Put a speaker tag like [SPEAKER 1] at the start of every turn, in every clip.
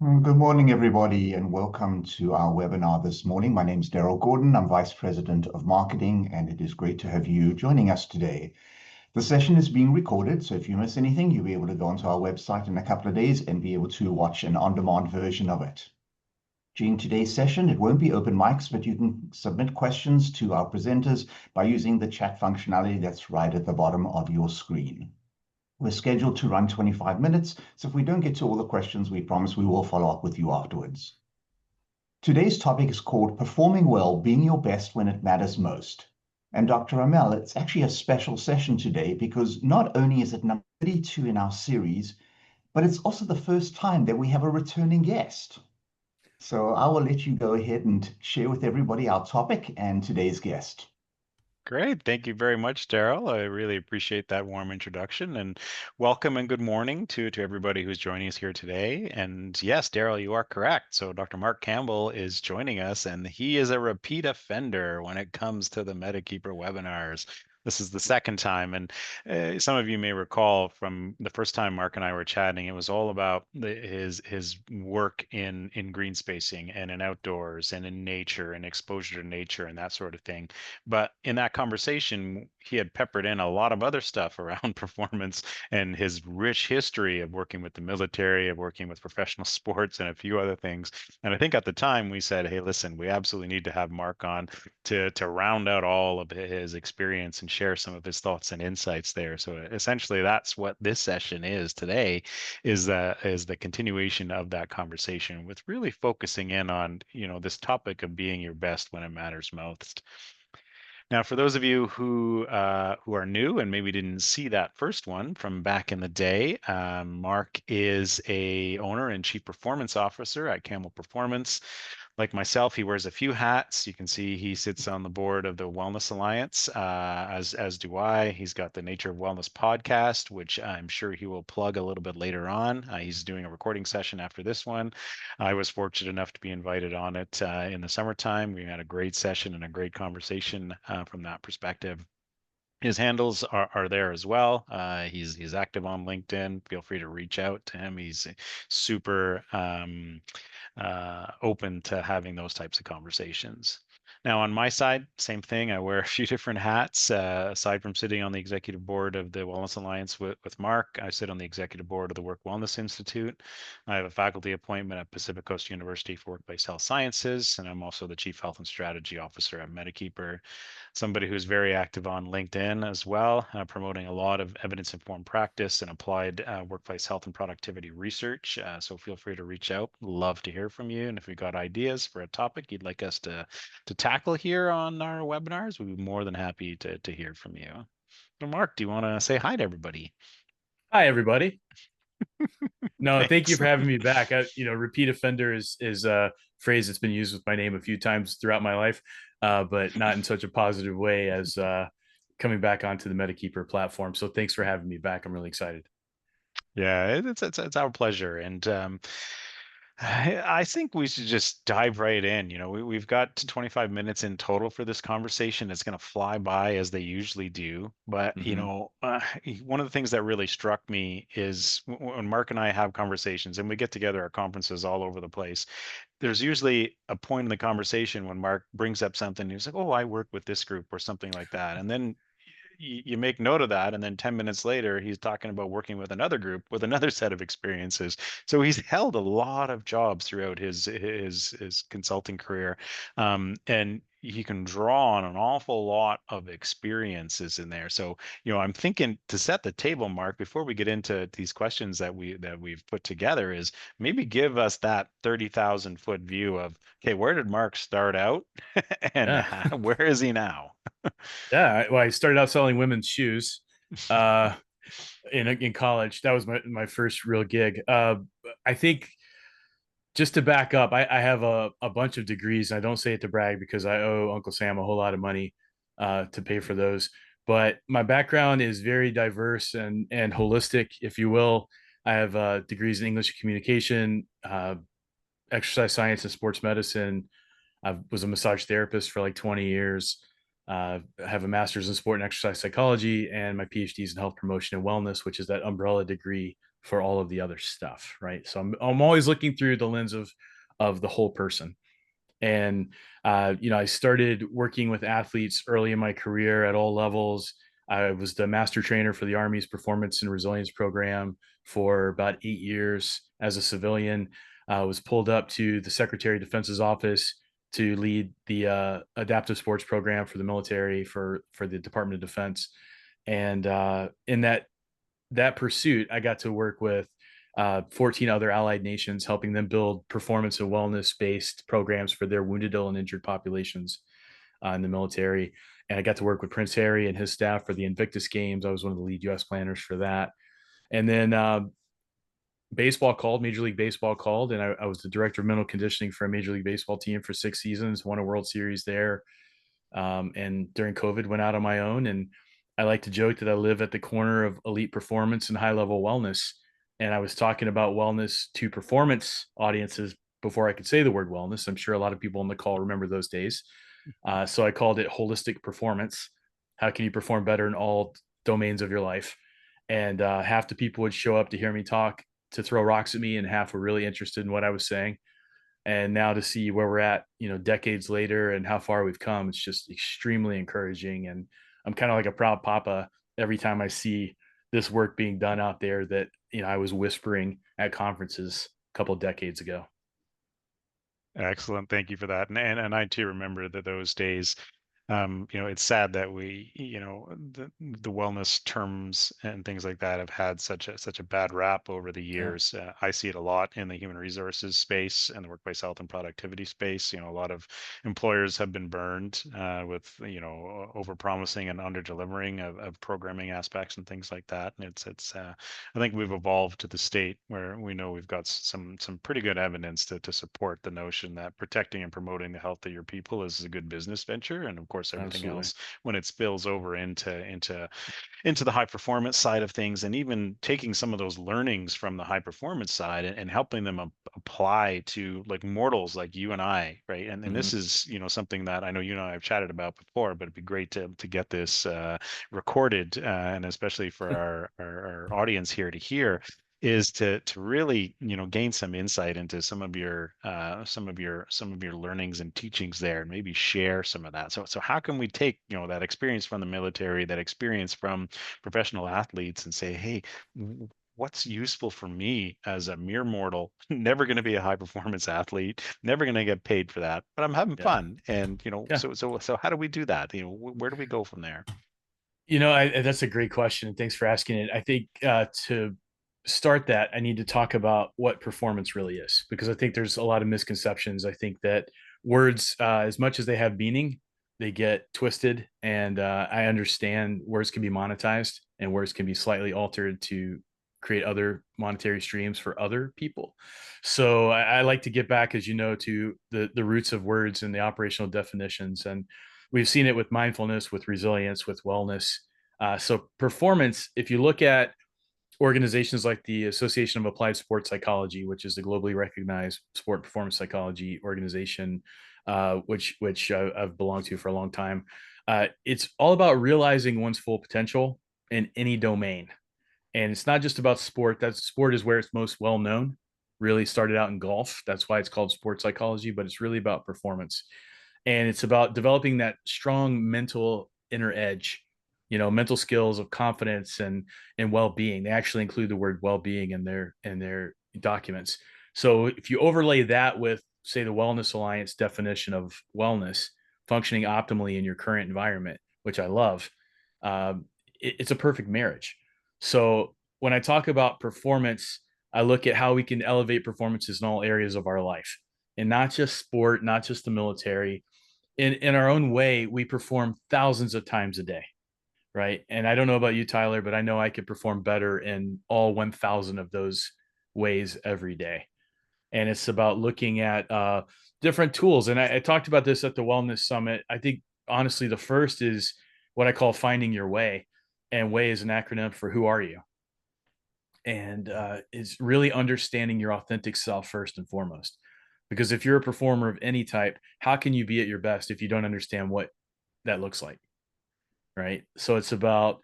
[SPEAKER 1] Good morning, everybody, and welcome to our webinar this morning. My name is Daryl Gordon. I'm Vice President of Marketing, and it is great to have you joining us today. The session is being recorded, so if you miss anything, you'll be able to go onto our website in a couple of days and be able to watch an on-demand version of it. During today's session, it won't be open mics, but you can submit questions to our presenters by using the chat functionality that's right at the bottom of your screen. We're scheduled to run 25 minutes, so if we don't get to all the questions, we promise we will follow up with you afterwards. Today's topic is called Performing Well, Being Your Best When It Matters Most. And Dr. Amell, it's actually a special session today because not only is it number 32 in our series, but it's also the first time that we have a returning guest. So I will let you go ahead and share with everybody our topic and today's guest.
[SPEAKER 2] Great. Thank you very much, Daryl. I really appreciate that warm introduction and welcome and good morning to everybody who's joining us here today. And yes, Daryl, you are correct. So Dr. Mark Campbell is joining us and he is a repeat offender when it comes to the MediKeeper webinars. This is the second time, and some of you may recall from the first time Mark and I were chatting, it was all about his work in green spacing and in outdoors and in nature and exposure to nature and that sort of thing. But in that conversation, he had peppered in a lot of other stuff around performance and his rich history of working with the military, of working with professional sports, and a few other things. And I think at the time we said, hey, listen, we absolutely need to have Mark on to round out all of his experience and share some of his thoughts and insights there. So essentially, that's what this session is today, is the continuation of that conversation with really focusing in on this topic of being your best when it matters most. Now, for those of you who are new and maybe didn't see that first one from back in the day, Mark is a owner and chief performance officer at Campbell Performance. Like myself, he wears a few hats. You can see he sits on the board of the Wellness Alliance, as do I. He's got the Nature of Wellness podcast, which I'm sure he will plug a little bit later on. He's doing a recording session after this one. I was fortunate enough to be invited on it in the summertime. We had a great session and a great conversation from that perspective. His handles are there as well. He's active on LinkedIn. Feel free to reach out to him. He's super open to having those types of conversations. Now, on my side, same thing. I wear a few different hats. Aside from sitting on the executive board of the Wellness Alliance with Mark, I sit on the executive board of the Work Wellness Institute. I have a faculty appointment at Pacific Coast University for Workplace Health Sciences, and I'm also the Chief Health and Strategy Officer at MediKeeper. Somebody who's very active on LinkedIn as well, promoting a lot of evidence-informed practice and applied workplace health and productivity research. So feel free to reach out. Love to hear from you. And if you've got ideas for a topic you'd like us to tackle here on our webinars, we'd be more than happy to hear from you. So Mark, do you want to say hi to everybody?
[SPEAKER 3] Hi, everybody. No, thank you
[SPEAKER 2] Thanks.
[SPEAKER 3] for having me back. Repeat offender is a phrase that's been used with my name a few times throughout my life, but not in such a positive way as coming back onto the MediKeeper platform. So thanks for having me back. I'm really excited.
[SPEAKER 2] Yeah, it's our pleasure. And I think we should just dive right in. We've got 25 minutes in total for this conversation. It's going to fly by as they usually do. But,
[SPEAKER 3] Mhm.
[SPEAKER 2] one of the things that really struck me is when Mark and I have conversations and we get together at conferences all over the place, there's usually a point in the conversation when Mark brings up something. He's like, oh, I work with this group or something like that. And then you make note of that, and then 10 minutes later he's talking about working with another group with another set of experiences. So he's held a lot of jobs throughout his consulting career, and he can draw on an awful lot of experiences in there. So I'm thinking, to set the table, Mark, before we get into these questions that we've put together, is maybe give us that 30,000-foot view of, okay, where did Mark start out and
[SPEAKER 3] Yeah.
[SPEAKER 2] where is he now?
[SPEAKER 3] Yeah. Well, I started out selling women's shoes uh, in college. That was my first real gig. I think just to back up, I have a bunch of degrees. I don't say it to brag because I owe Uncle Sam a whole lot of money to pay for those. But my background is very diverse and holistic, if you will. I have degrees in English communication, exercise science, and sports medicine. I was a massage therapist for like 20 years. I have a master's in sport and exercise psychology, and my PhD is in health promotion and wellness, which is that umbrella degree for all of the other stuff, right? So I'm always looking through the lens of the whole person. And I started working with athletes early in my career at all levels. I was the master trainer for the Army's Performance and Resilience Program for about 8 years as a civilian. I was pulled up to the Secretary of Defense's office to lead the adaptive sports program for the military for the Department of Defense. And in that pursuit, I got to work with 14 other allied nations, helping them build performance and wellness based programs for their wounded, ill, and injured populations in the military. And I got to work with Prince Harry and his staff for the Invictus Games. I was one of the lead U.S. planners for that. And then baseball called, Major League Baseball called, and I was the director of mental conditioning for a Major League Baseball team for 6 seasons, won a World Series there. And during COVID, went out on my own. And I like to joke that I live at the corner of elite performance and high level wellness. And I was talking about wellness to performance audiences before I could say the word wellness. I'm sure a lot of people on the call remember those days. So I called it holistic performance. How can you perform better in all domains of your life? And half the people would show up to hear me talk to throw rocks at me, and half were really interested in what I was saying. And now to see where we're at, decades later and how far we've come, it's just extremely encouraging. And I'm kind of like a proud papa every time I see this work being done out there that, I was whispering at conferences a couple of decades ago.
[SPEAKER 2] Excellent. Thank you for that. And I too remember that those days. It's sad that we, the wellness terms and things like that have had such a bad rap over the
[SPEAKER 3] Yeah,
[SPEAKER 2] year. I see it a lot in the human resources space and the workplace health and productivity space. A lot of employers have been burned with, over promising and under delivering of programming aspects and things like that. And I think we've evolved to the state where we know we've got some pretty good evidence to support the notion that protecting and promoting the health of your people is a good business venture. And of course, everything
[SPEAKER 3] absolutely.
[SPEAKER 2] else when it spills over into the high performance side of things, and even taking some of those learnings from the high performance side and helping them apply to like mortals like you and I, right? And
[SPEAKER 3] Mm-hmm.
[SPEAKER 2] this is something that I know you and I have chatted about before, but it'd be great to get this recorded, and especially for our audience here to hear, is to really gain some insight into some of your learnings and teachings there, and maybe share some of that. So how can we take that experience from the military, that experience from professional athletes, and say, hey, what's useful for me as a mere mortal, never going to be a high performance athlete, never going to get paid for that, but I'm having
[SPEAKER 3] Yeah.
[SPEAKER 2] fun. And
[SPEAKER 3] Yeah.
[SPEAKER 2] so how do we do that? Where do we go from there?
[SPEAKER 3] That's a great question. And thanks for asking it. I think to start that, I need to talk about what performance really is, because I think there's a lot of misconceptions. I think that words, as much as they have meaning, they get twisted. And I understand words can be monetized and words can be slightly altered to create other monetary streams for other people. So I like to get back, as you know, to the roots of words and the operational definitions. And we've seen it with mindfulness, with resilience, with wellness. So performance, if you look at organizations like the Association of Applied Sports Psychology, which is the globally recognized sport performance psychology organization, which I've belonged to for a long time, it's all about realizing one's full potential in any domain. And it's not just about sport. That sport is where it's most well known. Really started out in golf. That's why it's called sports psychology, but it's really about performance. And it's about developing that strong mental inner edge, mental skills of confidence and well-being. They actually include the word well-being in their documents. So if you overlay that with, say, the Wellness Alliance definition of wellness, functioning optimally in your current environment, which I love, it's a perfect marriage. So when I talk about performance, I look at how we can elevate performances in all areas of our life, and not just sport, not just the military. In our own way, we perform thousands of times a day, right? And I don't know about you, Tyler, but I know I could perform better in all 1,000 of those ways every day. And it's about looking at different tools. And I talked about this at the Wellness Summit. I think, honestly, the first is what I call finding your way. And way is an acronym for who are you? And it's really understanding your authentic self first and foremost. Because if you're a performer of any type, how can you be at your best if you don't understand what that looks like? Right. So it's about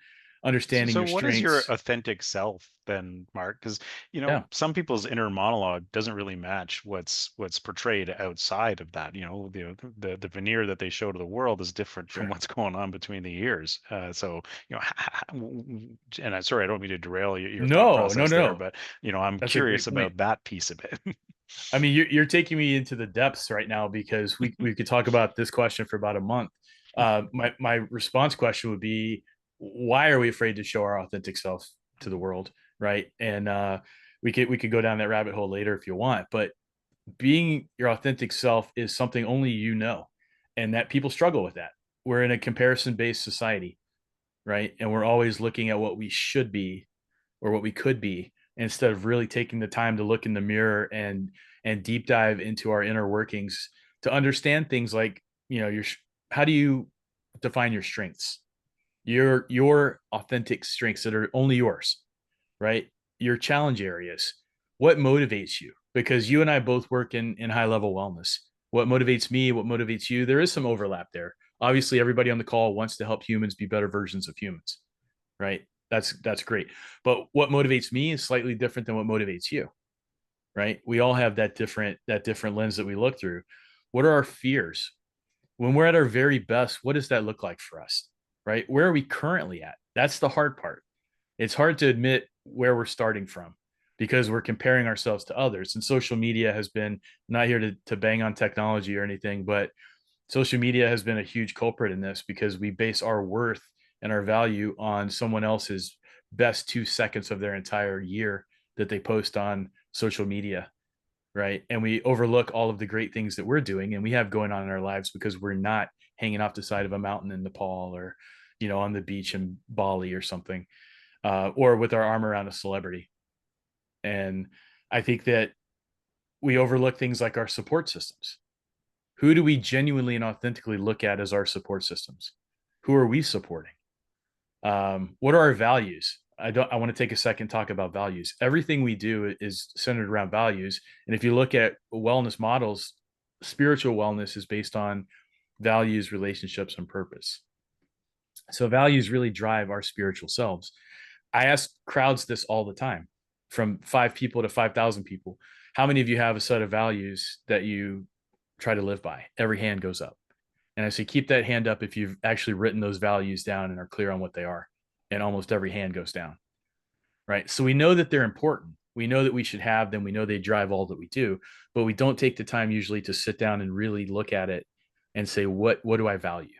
[SPEAKER 3] understanding
[SPEAKER 2] So
[SPEAKER 3] your
[SPEAKER 2] what is your
[SPEAKER 3] strengths.
[SPEAKER 2] authentic self then, Mark? Because
[SPEAKER 3] Yeah,
[SPEAKER 2] some people's inner monologue doesn't really match what's portrayed outside of that. The veneer that they show to the world is different from
[SPEAKER 3] sure.
[SPEAKER 2] what's going on between the ears. So and I'm sorry, I don't mean to derail your thought
[SPEAKER 3] No, no,
[SPEAKER 2] process
[SPEAKER 3] no,
[SPEAKER 2] there,
[SPEAKER 3] no.
[SPEAKER 2] but I'm
[SPEAKER 3] That's a
[SPEAKER 2] curious
[SPEAKER 3] great point.
[SPEAKER 2] about that piece of it.
[SPEAKER 3] I mean, you're taking me into the depths right now, because we could talk about this question for about a month. My response question would be, why are we afraid to show our authentic self to the world, right? And we could go down that rabbit hole later if you want, but being your authentic self is something only you know, and that people struggle with that. We're in a comparison based society, right? And we're always looking at what we should be or what we could be, instead of really taking the time to look in the mirror and deep dive into our inner workings to understand things like, your how do you define your strengths, your authentic strengths that are only yours, right? Your challenge areas, what motivates you, because you and I both work in high level wellness. What motivates me, what motivates you, there is some overlap there. Obviously everybody on the call wants to help humans be better versions of humans, right? That's great. But what motivates me is slightly different than what motivates you, right? We all have that different lens that we look through. What are our fears? When we're at our very best, what does that look like for us? Right? Where are we currently at? That's the hard part. It's hard to admit where we're starting from, because we're comparing ourselves to others. And social media has been, not here to bang on technology or anything, but social media has been a huge culprit in this, because we base our worth and our value on someone else's best 2 seconds of their entire year that they post on social media, right? And we overlook all of the great things that we're doing and we have going on in our lives, because we're not hanging off the side of a mountain in Nepal, or on the beach in Bali or something, or with our arm around a celebrity. And I think that we overlook things like our support systems. Who do we genuinely and authentically look at as our support systems? Who are we supporting? What are our values? I want to take a second to talk about values. Everything we do is centered around values. And if you look at wellness models, spiritual wellness is based on values, relationships, and purpose. So values really drive our spiritual selves. I ask crowds this all the time, from 5 people to 5,000 people. How many of you have a set of values that you try to live by? Every hand goes up. And I say, keep that hand up if you've actually written those values down and are clear on what they are. And almost every hand goes down, right? So we know that they're important. We know that we should have them. We know they drive all that we do, but we don't take the time usually to sit down and really look at it and say, what do I value,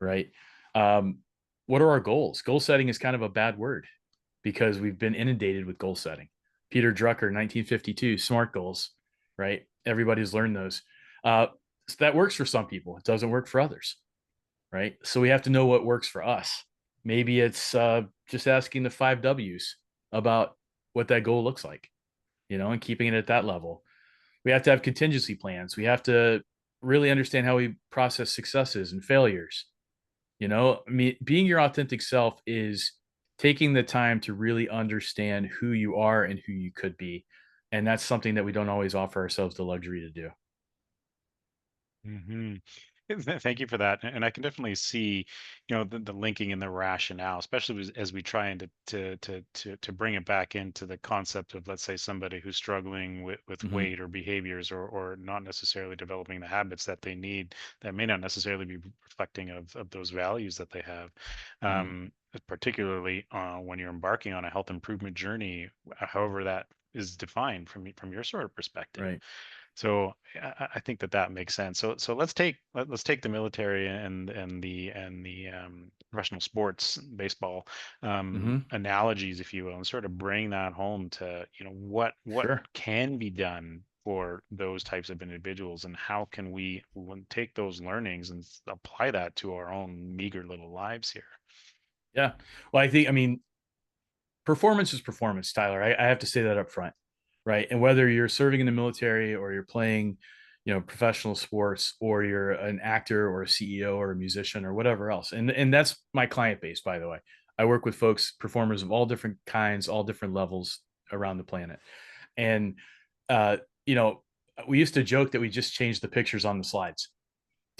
[SPEAKER 3] right? Um, what are our goals? Goal setting is kind of a bad word, because we've been inundated with goal setting. Peter Drucker, 1952, SMART goals, right? Everybody's learned those. So that works for some people. It doesn't work for others, right? So we have to know what works for us. Maybe it's just asking the 5 Ws about what that goal looks like, and keeping it at that level. We have to have contingency plans. We have to really understand how we process successes and failures. I mean, being your authentic self is taking the time to really understand who you are and who you could be. And that's something that we don't always offer ourselves the luxury to do.
[SPEAKER 2] Hmm. Thank you for that. And I can definitely see, the linking and the rationale, especially as we try and to bring it back into the concept of, let's say, somebody who's struggling with
[SPEAKER 3] Hmm.
[SPEAKER 2] weight or behaviors, or not necessarily developing the habits that they need, that may not necessarily be reflecting of those values that they have.
[SPEAKER 3] Hmm.
[SPEAKER 2] Particularly when you're embarking on a health improvement journey, however that is defined from your sort of perspective.
[SPEAKER 3] Right.
[SPEAKER 2] So I think that makes sense. So let's take the military and the professional sports, baseball,
[SPEAKER 3] Hmm.
[SPEAKER 2] analogies, if you will, and sort of bring that home to, what
[SPEAKER 3] Sure.
[SPEAKER 2] can be done for those types of individuals, and how can we take those learnings and apply that to our own meager little lives here.
[SPEAKER 3] Yeah. Well, I mean, performance is performance, Tyler. I have to say that up front, right? And whether you're serving in the military or you're playing, professional sports, or you're an actor or a CEO or a musician or whatever else, and that's my client base, by the way. I work with folks, performers of all different kinds, all different levels around the planet, and uh, you know, we used to joke that we just changed the pictures on the slides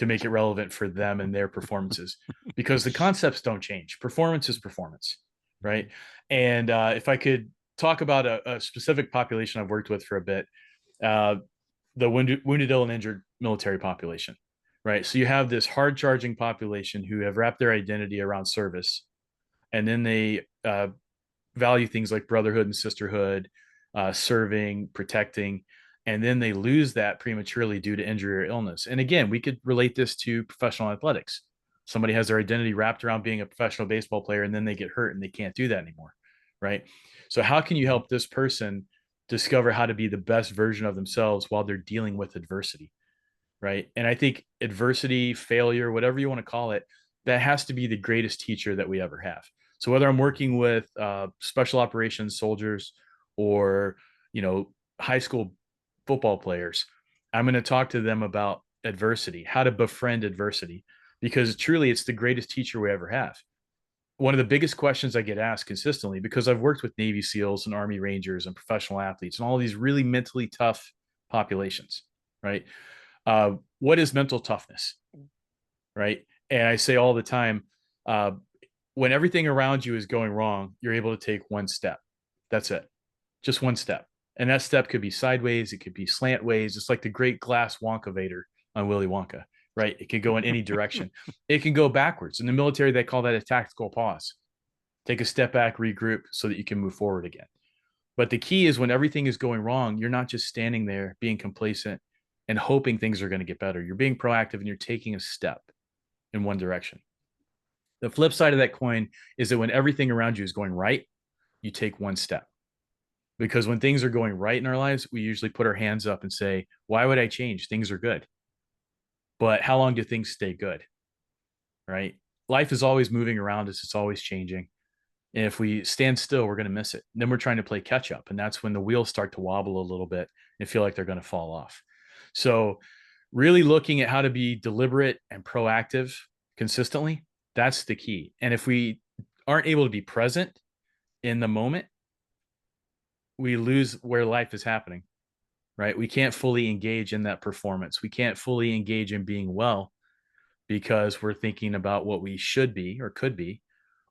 [SPEAKER 3] to make it relevant for them and their performances, because the concepts don't change. Performance is performance, right? And if I could talk about a specific population I've worked with for a bit, the wounded, ill, and injured military population, right? So you have this hard charging population who have wrapped their identity around service, and then they value things like brotherhood and sisterhood, serving, protecting, and then they lose that prematurely due to injury or illness. And again, we could relate this to professional athletics. Somebody has their identity wrapped around being a professional baseball player, and then they get hurt and they can't do that anymore, right? So how can you help this person discover how to be the best version of themselves while they're dealing with adversity, right? And I think adversity, failure, whatever you want to call it, that has to be the greatest teacher that we ever have. So whether I'm working with special operations soldiers or, high school football players, I'm going to talk to them about adversity, how to befriend adversity, because truly it's the greatest teacher we ever have. One of the biggest questions I get asked consistently, because I've worked with Navy SEALs and Army Rangers and professional athletes and all these really mentally tough populations, right? What is mental toughness, right? And I say all the time, when everything around you is going wrong, you're able to take one step. That's it, just one step. And that step could be sideways, it could be slantways. It's like the great glass Wonkavator on Willy Wonka, right? It could go in any direction. It can go backwards. In the military, they call that a tactical pause. Take a step back, regroup so that you can move forward again. But the key is when everything is going wrong, you're not just standing there being complacent and hoping things are going to get better. You're being proactive and you're taking a step in one direction. The flip side of that coin is that when everything around you is going right, you take one step. Because when things are going right in our lives, we usually put our hands up and say, why would I change? Things are good. But how long do things stay good? Right? Life is always moving around us, it's always changing. And if we stand still, we're going to miss it. And then we're trying to play catch up. And that's when the wheels start to wobble a little bit and feel like they're going to fall off. So, really looking at how to be deliberate and proactive consistently, that's the key. And if we aren't able to be present in the moment, we lose where life is happening, right? We can't fully engage in that performance. We can't fully engage in being well because we're thinking about what we should be or could be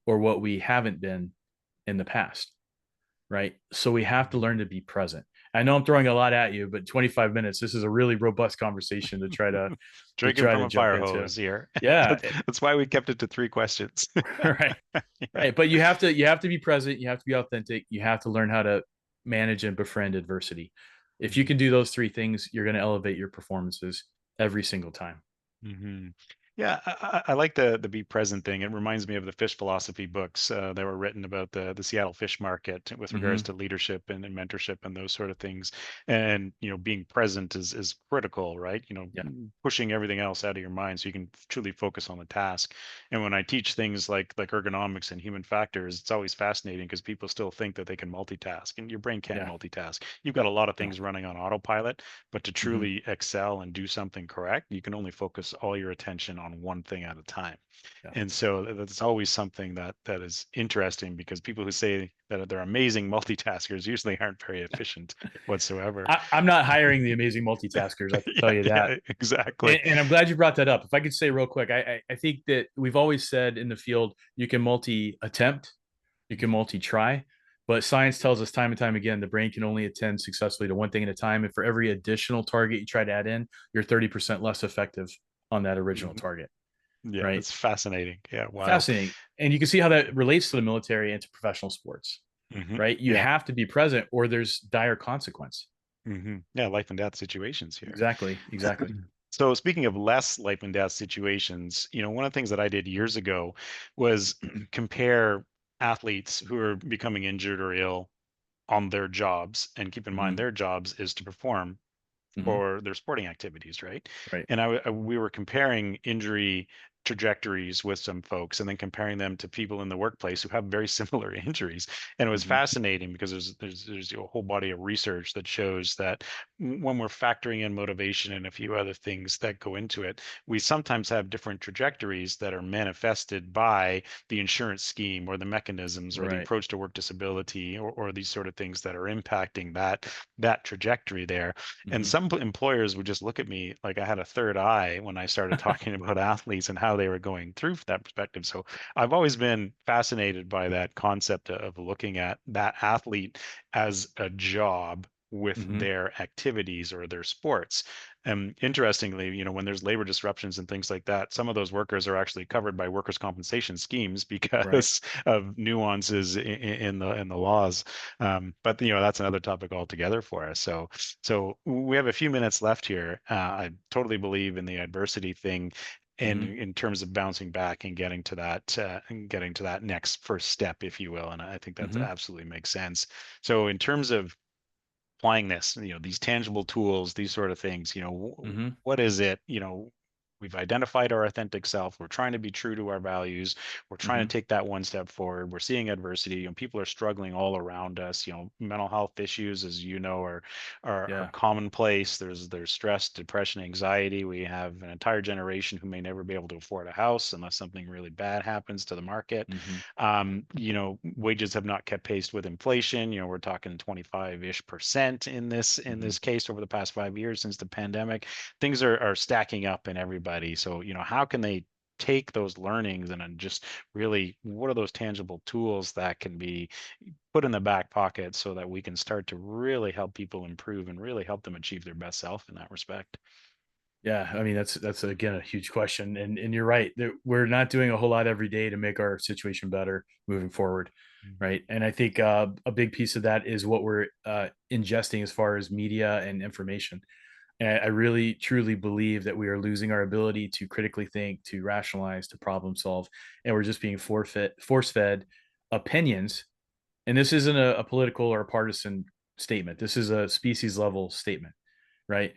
[SPEAKER 3] or what we haven't been in the past, right? So we have to learn to be present. I know I'm throwing a lot at you, but 25 minutes, this is a really robust conversation to try to
[SPEAKER 2] Drinking from a
[SPEAKER 3] jump
[SPEAKER 2] fire
[SPEAKER 3] into.
[SPEAKER 2] hose here.
[SPEAKER 3] Yeah.
[SPEAKER 2] That's why we kept it to 3 questions.
[SPEAKER 3] Right.
[SPEAKER 2] Yeah.
[SPEAKER 3] Right. But you have to be present. You have to be authentic. You have to learn how to manage and befriend adversity. If you can do those 3 things, you're going to elevate your performances every single time.
[SPEAKER 2] Mm-hmm. Yeah, I like the be present thing. It reminds me of the fish philosophy books that were written about the Seattle fish market with regards to leadership and mentorship and those sort of things. And being present is critical, right?
[SPEAKER 3] Yeah.
[SPEAKER 2] Pushing everything else out of your mind so you can truly focus on the task. And when I teach things like ergonomics and human factors, it's always fascinating because people still think that they can multitask, and your brain can't multitask. You've got a lot of things running on autopilot, but to truly excel and do something correct, you can only focus all your attention on one thing at a time.
[SPEAKER 3] Yeah.
[SPEAKER 2] And so that's always something that is interesting, because people who say that they're amazing multitaskers usually aren't very efficient whatsoever.
[SPEAKER 3] I'm not hiring the amazing multitaskers. I can tell you that.
[SPEAKER 2] Yeah, exactly.
[SPEAKER 3] And I'm glad you brought that up. If I could say real quick, I think that we've always said in the field, you can multi-attempt, you can multi-try, but science tells us time and time again, the brain can only attend successfully to one thing at a time. And for every additional target you try to add in, you're 30% less effective on that original target.
[SPEAKER 2] Yeah,
[SPEAKER 3] right?
[SPEAKER 2] it's fascinating. Yeah, wow.
[SPEAKER 3] Fascinating. And you can see how that relates to the military and to professional sports, right? You have to be present or there's dire consequence.
[SPEAKER 2] Yeah, life and death situations here.
[SPEAKER 3] Exactly.
[SPEAKER 2] So speaking of less life and death situations, one of the things that I did years ago was compare athletes who are becoming injured or ill on their jobs. And keep in mind, their jobs is to perform for their sporting activities, right?
[SPEAKER 3] Right.
[SPEAKER 2] And we were comparing injury trajectories with some folks and then comparing them to people in the workplace who have very similar injuries. And it was fascinating because there's a whole body of research that shows that when we're factoring in motivation and a few other things that go into it, we sometimes have different trajectories that are manifested by the insurance scheme or the mechanisms or the
[SPEAKER 3] Right.
[SPEAKER 2] approach to work disability or these sort of things that are impacting that trajectory there. And some employers would just look at me like I had a third eye when I started talking about athletes and how they were going through from that perspective. So I've always been fascinated by that concept of looking at that athlete as a job with their activities or their sports. And interestingly, when there's labor disruptions and things like that, some of those workers are actually covered by workers' compensation schemes because of nuances in the laws. But that's another topic altogether for us. So we have a few minutes left here. I totally believe in the adversity thing, and in terms of bouncing back and getting to that next first step, if you will. And I think that absolutely makes sense. So in terms of applying this, these tangible tools, these sort of things, what is it, we've identified our authentic self. We're trying to be true to our values. We're trying to take that one step forward. We're seeing adversity, and people are struggling all around us. Mental health issues, as you know, are commonplace. There's stress, depression, anxiety. We have an entire generation who may never be able to afford a house unless something really bad happens to the market. Wages have not kept pace with inflation. We're talking 25-ish% in this case over the past 5 years since the pandemic. Things are stacking up in everybody. So, how can they take those learnings and just really, what are those tangible tools that can be put in the back pocket so that we can start to really help people improve and really help them achieve their best self in that respect?
[SPEAKER 3] Yeah, I mean that's again a huge question, and you're right. We're not doing a whole lot every day to make our situation better moving forward, right? And I think a big piece of that is what we're ingesting as far as media and information. And I really truly believe that we are losing our ability to critically think, to rationalize, to problem solve, and we're just being force fed opinions. And this isn't a political or a partisan statement. This is a species level statement, right?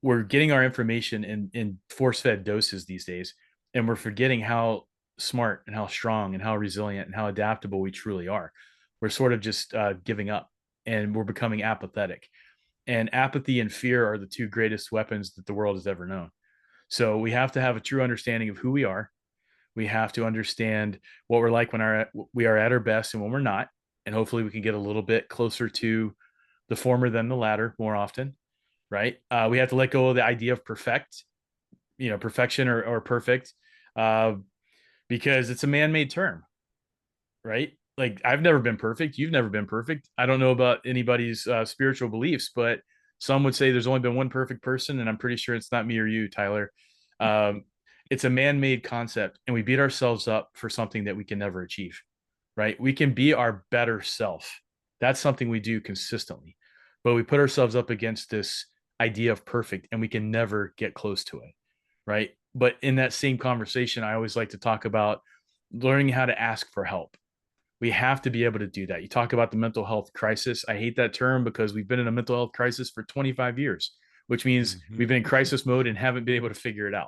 [SPEAKER 3] We're getting our information in force fed doses these days, and we're forgetting how smart and how strong and how resilient and how adaptable we truly are. We're sort of just giving up, and we're becoming apathetic. And apathy and fear are the two greatest weapons that the world has ever known. So we have to have a true understanding of who we are. We have to understand what we're like when we are at our best and when we're not. And hopefully we can get a little bit closer to the former than the latter more often, right? We have to let go of the idea of perfection or perfect, because it's a man-made term, right? Like I've never been perfect. You've never been perfect. I don't know about anybody's spiritual beliefs, but some would say there's only been one perfect person, and I'm pretty sure it's not me or you, Tyler. Um, it's a man-made concept, and we beat ourselves up for something that we can never achieve, right? We can be our better self. That's something we do consistently, but we put ourselves up against this idea of perfect, and we can never get close to it, right? But in that same conversation, I always like to talk about learning how to ask for help. We have to be able to do that. You talk about the mental health crisis. I hate that term because we've been in a mental health crisis for 25 years, which means we've been in crisis mode and haven't been able to figure it out.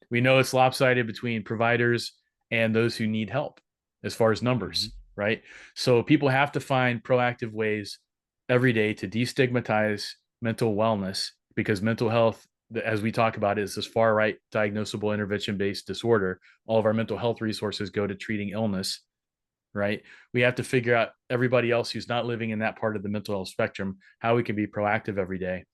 [SPEAKER 3] We know it's lopsided between providers and those who need help as far as numbers, right? So people have to find proactive ways every day to destigmatize mental wellness, because mental health, as we talk about, is this far right diagnosable intervention based disorder. All of our mental health resources go to treating illness, right? We have to figure out everybody else who's not living in that part of the mental health spectrum, how we can be proactive every day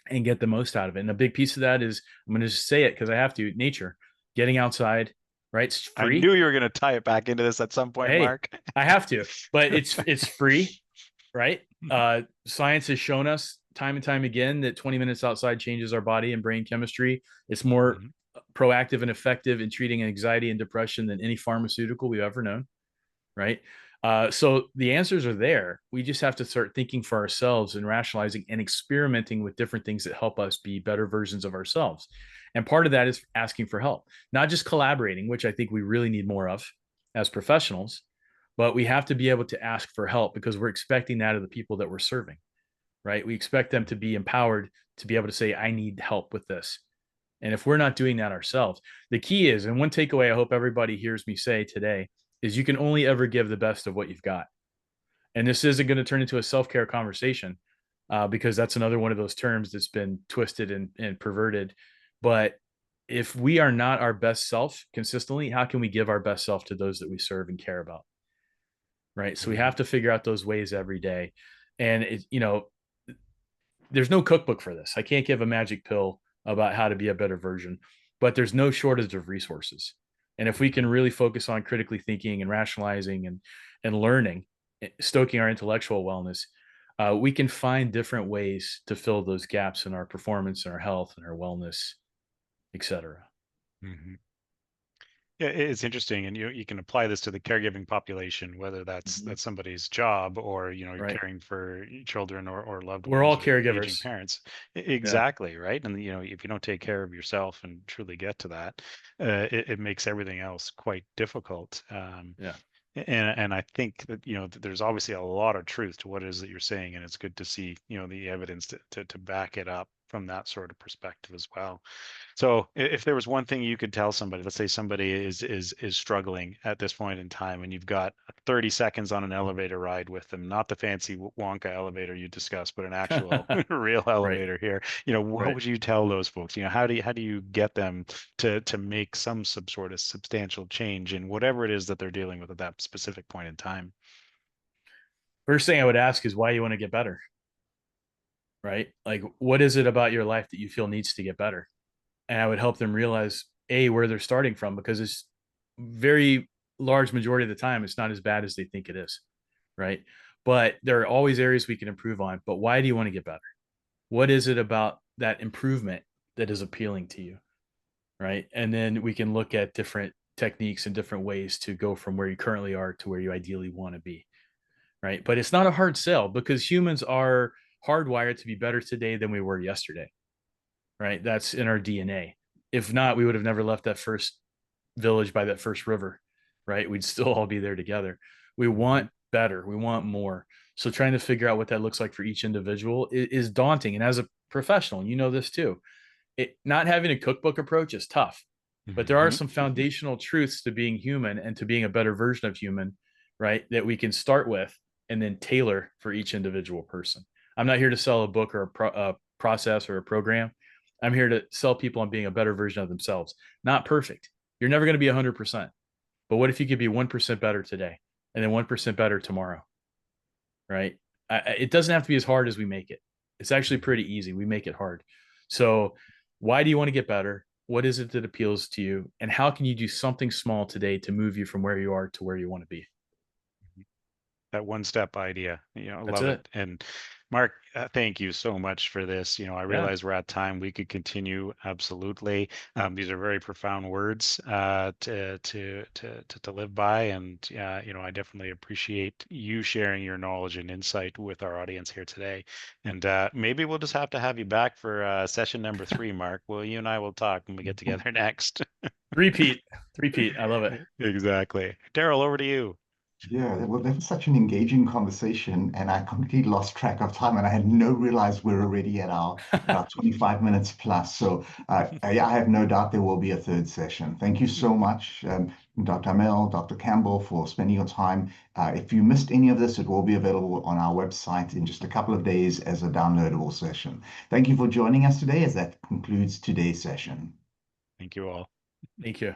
[SPEAKER 3] and get the most out of it. And a big piece of that is, I'm going to just say it because I have to, nature, getting outside, right? It's
[SPEAKER 2] I
[SPEAKER 3] free.
[SPEAKER 2] knew you were going to tie it back into this at some point,
[SPEAKER 3] Hey,
[SPEAKER 2] Mark.
[SPEAKER 3] I have to, but it's free, right? Science has shown us time and time again that 20 minutes outside changes our body and brain chemistry. It's more proactive and effective in treating anxiety and depression than any pharmaceutical we've ever known, right? So the answers are there. We just have to start thinking for ourselves and rationalizing and experimenting with different things that help us be better versions of ourselves. And part of that is asking for help, not just collaborating, which I think we really need more of as professionals, but we have to be able to ask for help because we're expecting that of the people that we're serving, right? We expect them to be empowered to be able to say, I need help with this. And if we're not doing that ourselves, the key is, and one takeaway I hope everybody hears me say today, is you can only ever give the best of what you've got. And this isn't going to turn into a self-care conversation, because that's another one of those terms that's been twisted and perverted. But if we are not our best self consistently, how can we give our best self to those that we serve and care about? Right. So we have to figure out those ways every day. And there's no cookbook for this. I can't give a magic pill about how to be a better version, but there's no shortage of resources. And if we can really focus on critically thinking and rationalizing and learning, stoking our intellectual wellness, we can find different ways to fill those gaps in our performance and our health and our wellness, etc.
[SPEAKER 2] Mm-hmm. Yeah, it's interesting, and you can apply this to the caregiving population, whether that's somebody's job, or you're
[SPEAKER 3] Right.
[SPEAKER 2] caring for children or loved
[SPEAKER 3] We're all
[SPEAKER 2] ones or aging
[SPEAKER 3] caregivers.
[SPEAKER 2] parents. Exactly, right. And if you don't take care of yourself and truly get to that, it makes everything else quite difficult.
[SPEAKER 3] Yeah.
[SPEAKER 2] And I think that that there's obviously a lot of truth to what it is that you're saying, and it's good to see the evidence to back it up from that sort of perspective as well. So if there was one thing you could tell somebody, let's say somebody is struggling at this point in time, and you've got 30 seconds on an elevator ride with them, not the fancy Wonka elevator you discussed, but an actual real elevator here. What would you tell those folks? How do you get them to make some sort of substantial change in whatever it is that they're dealing with at that specific point in time?
[SPEAKER 3] First thing I would ask is why you want to get better, right? Like, what is it about your life that you feel needs to get better? And I would help them realize where they're starting from, because it's very large majority of the time it's not as bad as they think it is, right? But there are always areas we can improve on. But why do you want to get better? What is it about that improvement that is appealing to you, right? And then we can look at different techniques and different ways to go from where you currently are to where you ideally want to be, right? But it's not a hard sell, because humans are hardwired to be better today than we were yesterday, right? That's in our DNA. If not, we would have never left that first village by that first river, right? We'd still all be there together. We want better. We want more. So trying to figure out what that looks like for each individual is daunting. And as a professional, you know this too. Not having a cookbook approach is tough, but there are some foundational truths to being human and to being a better version of human, right? That we can start with and then tailor for each individual person. I'm not here to sell a book or a process or a program. I'm here to sell people on being a better version of themselves. Not perfect. You're never going to be 100%. But what if you could be 1% better today and then 1% better tomorrow, right? It doesn't have to be as hard as we make it. It's actually pretty easy. We make it hard. So why do you want to get better? What is it that appeals to you? And how can you do something small today to move you from where you are to where you want to be?
[SPEAKER 2] That one step idea,
[SPEAKER 3] That's
[SPEAKER 2] love
[SPEAKER 3] it.
[SPEAKER 2] it. And Mark, thank you so much for this. I realize we're at time. We could continue. Absolutely. These are very profound words to live by. And I definitely appreciate you sharing your knowledge and insight with our audience here today. And maybe we'll just have to have you back for session number 3, Mark. Well, you and I will talk when we get together next.
[SPEAKER 3] Repeat. I love it.
[SPEAKER 2] Exactly. Daryl, over to you.
[SPEAKER 1] Yeah, well, that was such an engaging conversation, and I completely lost track of time, and I had no realized we're already at our 25 minutes plus. So I have no doubt there will be a third session. Thank you so much, Dr. Amell, Dr. Campbell, for spending your time. If you missed any of this, it will be available on our website in just a couple of days as a downloadable session. Thank you for joining us today, as that concludes today's session.
[SPEAKER 2] Thank you all.
[SPEAKER 3] Thank you.